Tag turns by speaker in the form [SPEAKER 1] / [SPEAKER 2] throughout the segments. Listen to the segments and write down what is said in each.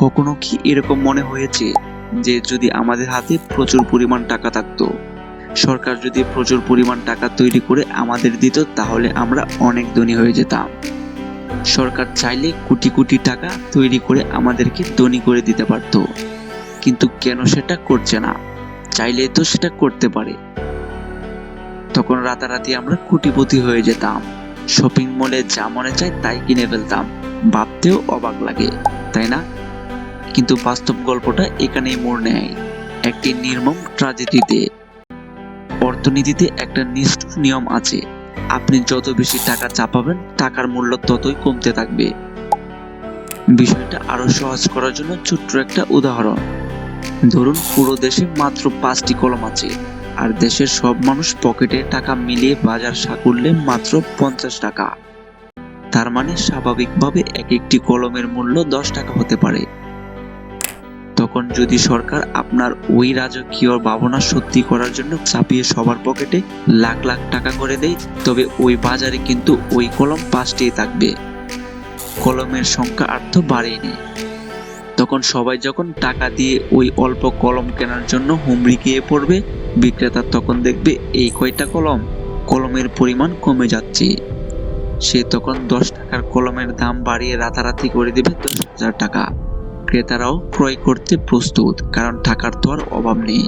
[SPEAKER 1] কখনো কি এরকম মনে হয়েছে যে যদি আমাদের হাতে প্রচুর পরিমাণ টাকা থাকতো, সরকার যদি প্রচুর পরিমাণ টাকা তৈরি করে আমাদের দিত, তাহলে আমরা অনেক ধনী হয়ে যেতাম। সরকার চাইলে কোটি কোটি টাকা তৈরি করে আমাদেরকে ধনী করে দিতে পারত, কিন্তু কেন সেটা করছে না? চাইলে তো সেটা করতে পারে। তখন রাতারাতি আমরা কোটিপতি হয়ে যেতাম, শপিং মলে যা মনে চায় তাই কিনে ফেলতাম। ভাবতেও অবাক লাগে, তাই না? কিন্তু বাস্তব গল্পটা এখানেই মোড় নেয়, একটি নির্মম ট্র্যাজেডিতে। অর্থনীতিতে একটা নিষ্ঠুর নিয়ম আছে, আপনি যত বেশি টাকা চাপাবেন টাকার মূল্য ততই কমতে থাকবে। বিষয়টা আরো সহজ করার জন্য ছোট্ট একটা উদাহরণ ধরুন, পুরো দেশে মাত্র 5টি কলম আছে, আর দেশের সব মানুষ পকেটে টাকা মিলিয়ে বাজার করলে মাত্র 50 টাকা। তার মানে স্বাভাবিকভাবে এক একটি কলমের মূল্য 10 টাকা হতে পারে। তখন যদি সরকার আপনার ওই রাজকীয় ভাবনা সত্যি করার জন্য চাপিয়ে সবার পকেটে লাখ লাখ টাকা করে দেয়, তবে ওই বাজারে কিন্তু ওই কলম 5টিই থাকবে, কলমের সংখ্যা আর তো বাড়েনি। তখন সবাই যখন টাকা দিয়ে ওই অল্প কলম কেনার জন্য হুমড়ি খেয়ে পড়বে, বিক্রেতা তখন দেখবে এই কয়টা কলম, কলমের পরিমাণ কমে যাচ্ছে। সে তখন 10 টাকার কলমের দাম বাড়িয়ে রাতারাতি করে দেবে 10,000 টাকা। ক্রেতারাও ক্রয় করতে প্রস্তুত, কারণ টাকার তো আর অভাব নেই।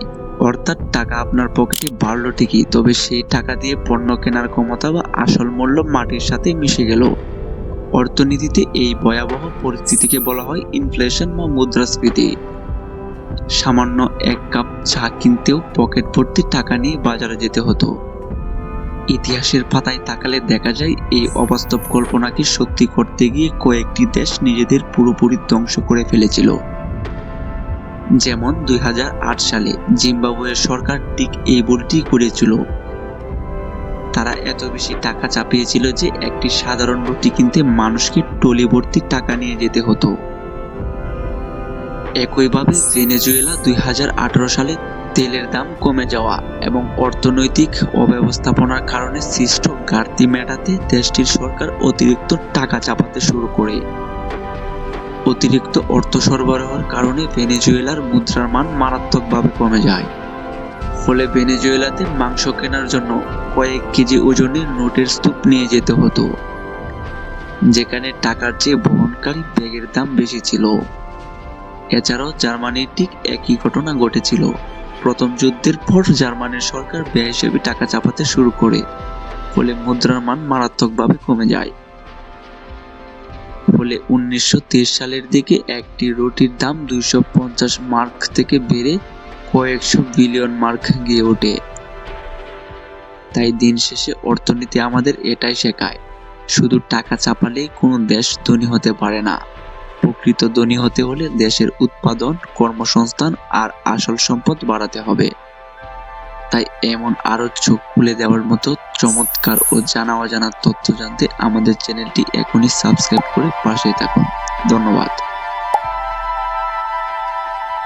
[SPEAKER 1] অর্থাৎ টাকা আপনার পকেটে বাড়লো ঠিকই, তবে সেই টাকা দিয়ে পণ্য কেনার ক্ষমতা বা আসল মূল্য মাটির সাথে মিশে গেল। অর্থনীতিতে এই ভয়াবহ পরিস্থিতিকে বলা হয় ইনফ্লেশন বা মুদ্রাস্ফীতি। সামান্য 1 কাপ চা কিনতেও পকেট ভর্তি টাকা নিয়ে বাজারে যেতে হতো। ইতিহাসের পাতায় তাকালে দেখা যায় এই অবাস্তব কল্পনাকে সত্যি করতে গিয়ে কয়েকটি দেশ নিজেদের পুরোপুরি ধ্বংস করে ফেলেছিল। যেমন 2008 সালে জিম্বাবুয়ের সরকার ঠিক এই ভুলটি করেছিল। তারা এত বেশি টাকা চাপিয়েছিল যে একটি সাধারণ রুটি কিনতে মানুষকে ট্রলি ভর্তি টাকা নিয়ে যেতে হতো। একইভাবে ভেনেজুয়েলা 2018 সালে তেলের দাম কমে যাওয়া এবং অর্থনৈতিক অব্যবস্থাপনার কারণে সৃষ্ট ঘাটতি মেটাতে দেশটির সরকার অতিরিক্ত টাকা চাপাতে শুরু করে। অতিরিক্ত অর্থ সরবরাহের কারণে ভেনেজুয়েলার মুদ্রার মান মারাত্মকভাবে কমে যায়। ফলে ভেনেজুয়েলাতে মাংস কেনার জন্য কয়েক কেজি ওজনের নোটের স্তূপ নিয়ে যেতে হতো, যেখানে টাকার চেয়ে বহনকারী ব্যাগের দাম বেশি ছিল। এছাড়াও জার্মানির ঠিক একই ঘটনা ঘটেছিল। প্রথম যুদ্ধের পর জার্মানির সরকার বেহিসেবি টাকা চাপাতে শুরু করে, ফলে মুদ্রার মান মারাত্মকভাবে কমে যায়। ফলে 1930 সালের দিকে একটি রুটির দাম 250 মার্ক থেকে বেড়ে কয়েকশো বিলিয়ন মার্ক গিয়ে ওঠে। তাই দিন শেষে অর্থনীতি আমাদের এটাই শেখায়, শুধু টাকা চাপালেই কোনো দেশ ধনী হতে পারে না। প্রকৃত ধনী হতে হলে দেশের উৎপাদন, কর্মসংস্থান আর আসল সম্পদ বাড়াতে হবে। তাই এমন আরো চোখ খুলে দেওয়ার মতো চমৎকার ও জানা অজানা তথ্য জানতে আমাদের চ্যানেলটি এখনই সাবস্ক্রাইব করে পাশেই থাকুন। ধন্যবাদ।